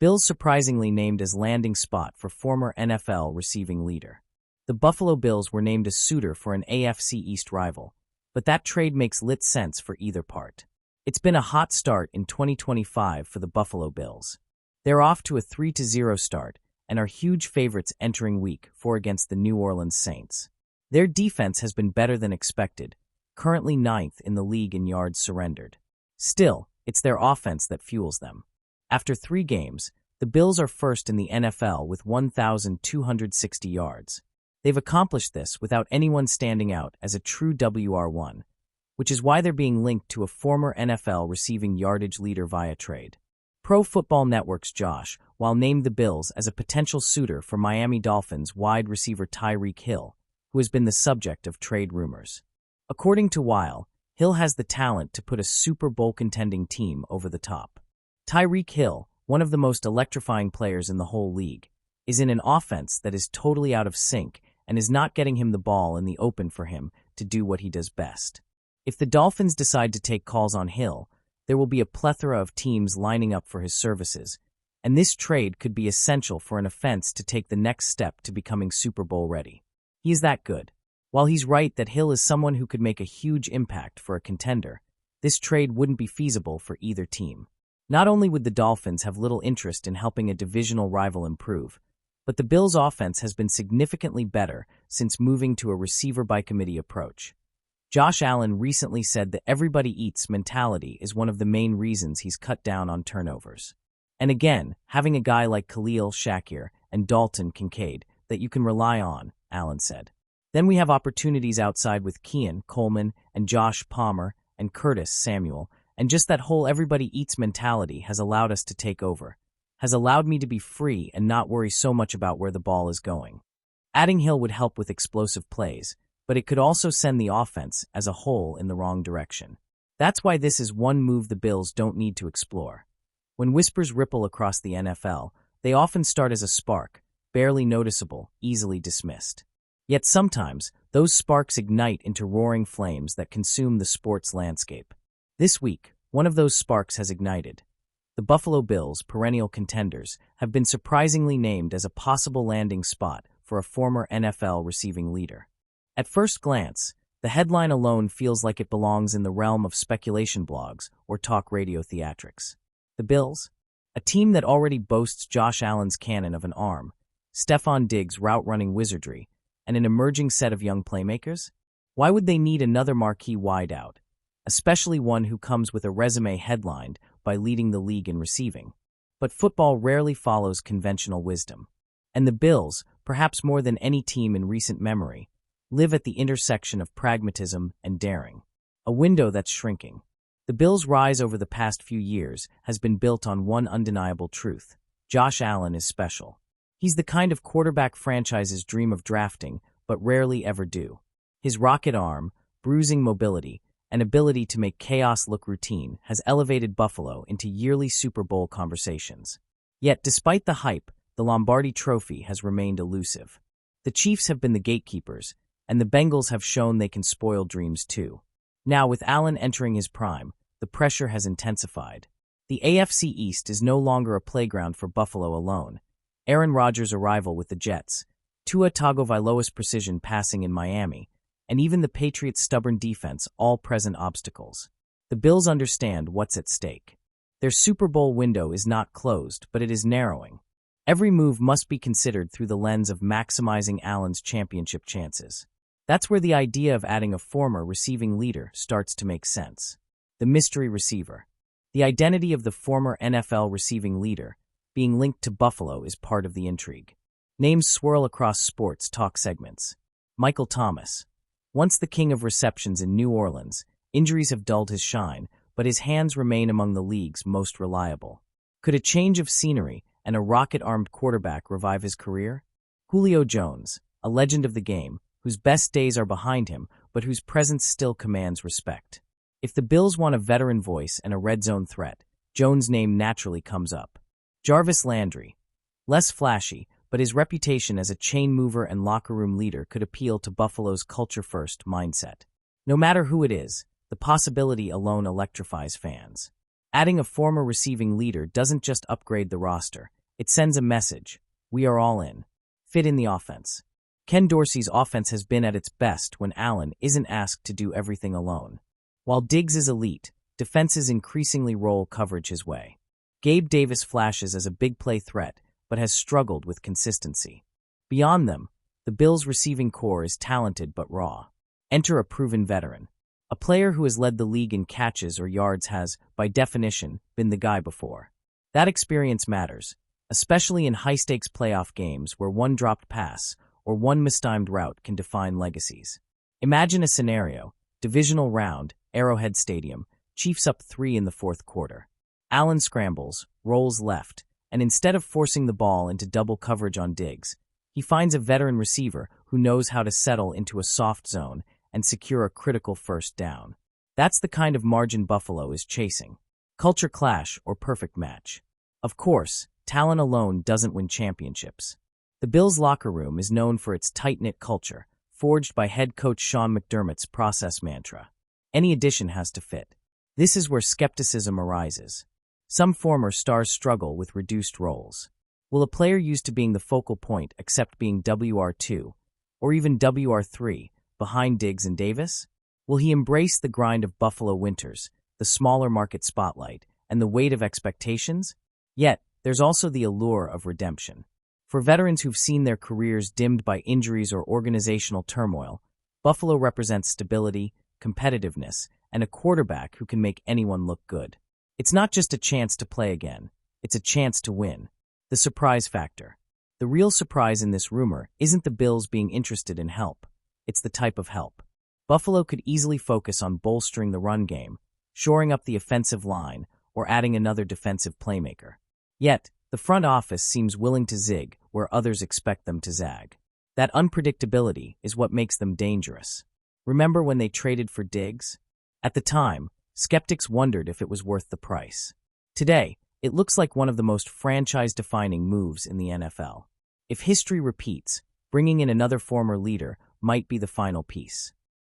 Bills surprisingly named as landing spot for former NFL receiving leader. The Buffalo Bills were named a suitor for an AFC East rival, but that trade makes lit sense for either part. It's been a hot start in 2025 for the Buffalo Bills. They're off to a 3-0 start and are huge favorites entering Week 4 against the New Orleans Saints. Their defense has been better than expected, currently 9th in the league in yards surrendered. Still, it's their offense that fuels them. After 3 games, the Bills are first in the NFL with 1,260 yards. They've accomplished this without anyone standing out as a true WR1, which is why they're being linked to a former NFL receiving yardage leader via trade. Pro Football Network's Josh Weil named the Bills as a potential suitor for Miami Dolphins wide receiver Tyreek Hill, who has been the subject of trade rumors. According to Weil, Hill has the talent to put a Super Bowl contending team over the top. Tyreek Hill, one of the most electrifying players in the whole league, is in an offense that is totally out of sync and is not getting him the ball in the open for him to do what he does best. If the Dolphins decide to take calls on Hill, there will be a plethora of teams lining up for his services, and this trade could be essential for an offense to take the next step to becoming Super Bowl ready. He is that good. While he's right that Hill is someone who could make a huge impact for a contender, this trade wouldn't be feasible for either team. Not only would the Dolphins have little interest in helping a divisional rival improve, but the Bills' offense has been significantly better since moving to a receiver-by-committee approach. Josh Allen recently said that everybody eats mentality is one of the main reasons he's cut down on turnovers. And again, having a guy like Khalil Shakir and Dalton Kincaid that you can rely on, Allen said. Then we have opportunities outside with Keon Coleman and Josh Palmer and Curtis Samuel, and just that whole everybody eats mentality has allowed us to take over, has allowed me to be free and not worry so much about where the ball is going. Adding Hill would help with explosive plays, but it could also send the offense as a whole in the wrong direction. That's why this is one move the Bills don't need to explore. When whispers ripple across the NFL, they often start as a spark, barely noticeable, easily dismissed. Yet sometimes, those sparks ignite into roaring flames that consume the sports landscape. This week, one of those sparks has ignited. The Buffalo Bills, perennial contenders, have been surprisingly named as a possible landing spot for a former NFL receiving leader. At first glance, the headline alone feels like it belongs in the realm of speculation blogs or talk radio theatrics. The Bills? A team that already boasts Josh Allen's cannon of an arm, Stefon Diggs' route-running wizardry, and an emerging set of young playmakers? Why would they need another marquee wideout, especially one who comes with a resume headlined by leading the league in receiving? But football rarely follows conventional wisdom. And the Bills, perhaps more than any team in recent memory, live at the intersection of pragmatism and daring, a window that's shrinking. The Bills' rise over the past few years has been built on one undeniable truth: Josh Allen is special. He's the kind of quarterback franchises dream of drafting, but rarely ever do. His rocket arm, bruising mobility, and ability to make chaos look routine has elevated Buffalo into yearly Super Bowl conversations. Yet, despite the hype, the Lombardi Trophy has remained elusive. The Chiefs have been the gatekeepers, and the Bengals have shown they can spoil dreams too. Now, with Allen entering his prime, the pressure has intensified. The AFC East is no longer a playground for Buffalo alone. Aaron Rodgers' arrival with the Jets, Tua Tagovailoa's precision passing in Miami, and even the Patriots' stubborn defense all present obstacles. The Bills understand what's at stake. Their Super Bowl window is not closed, but it is narrowing. Every move must be considered through the lens of maximizing Allen's championship chances. That's where the idea of adding a former receiving leader starts to make sense. The mystery receiver. The identity of the former NFL receiving leader being linked to Buffalo is part of the intrigue. Names swirl across sports talk segments. Michael Thomas. Once the king of receptions in New Orleans, injuries have dulled his shine, but his hands remain among the league's most reliable. Could a change of scenery and a rocket-armed quarterback revive his career? Julio Jones, a legend of the game, whose best days are behind him, but whose presence still commands respect. If the Bills want a veteran voice and a red zone threat, Jones' name naturally comes up. Jarvis Landry. Less flashy, but his reputation as a chain mover and locker room leader could appeal to Buffalo's culture-first mindset. No matter who it is, the possibility alone electrifies fans. Adding a former receiving leader doesn't just upgrade the roster, it sends a message: we are all in. Fit in the offense. Ken Dorsey's offense has been at its best when Allen isn't asked to do everything alone. While Diggs is elite, defenses increasingly roll coverage his way. Gabe Davis flashes as a big play threat, but has struggled with consistency. Beyond them, the Bills' receiving core is talented but raw. Enter a proven veteran. A player who has led the league in catches or yards has, by definition, been the guy before. That experience matters, especially in high-stakes playoff games where one dropped pass or one mistimed route can define legacies. Imagine a scenario: divisional round, Arrowhead Stadium, Chiefs up 3 in the fourth quarter. Allen scrambles, rolls left, and instead of forcing the ball into double coverage on Diggs, he finds a veteran receiver who knows how to settle into a soft zone and secure a critical first down. That's the kind of margin Buffalo is chasing. Culture clash or perfect match. Of course, talent alone doesn't win championships. The Bills' locker room is known for its tight-knit culture, forged by head coach Sean McDermott's process mantra. Any addition has to fit. This is where skepticism arises. Some former stars struggle with reduced roles. Will a player used to being the focal point accept being WR2, or even WR3, behind Diggs and Davis? Will he embrace the grind of Buffalo winters, the smaller market spotlight, and the weight of expectations? Yet, there's also the allure of redemption. For veterans who've seen their careers dimmed by injuries or organizational turmoil, Buffalo represents stability, competitiveness, and a quarterback who can make anyone look good. It's not just a chance to play again, it's a chance to win. The surprise factor. The real surprise in this rumor isn't the Bills being interested in help. It's the type of help. Buffalo could easily focus on bolstering the run game, shoring up the offensive line, or adding another defensive playmaker. Yet, the front office seems willing to zig where others expect them to zag. That unpredictability is what makes them dangerous. Remember when they traded for Diggs? At the time, skeptics wondered if it was worth the price. Today, it looks like one of the most franchise-defining moves in the NFL. If history repeats, bringing in another former leader might be the final piece.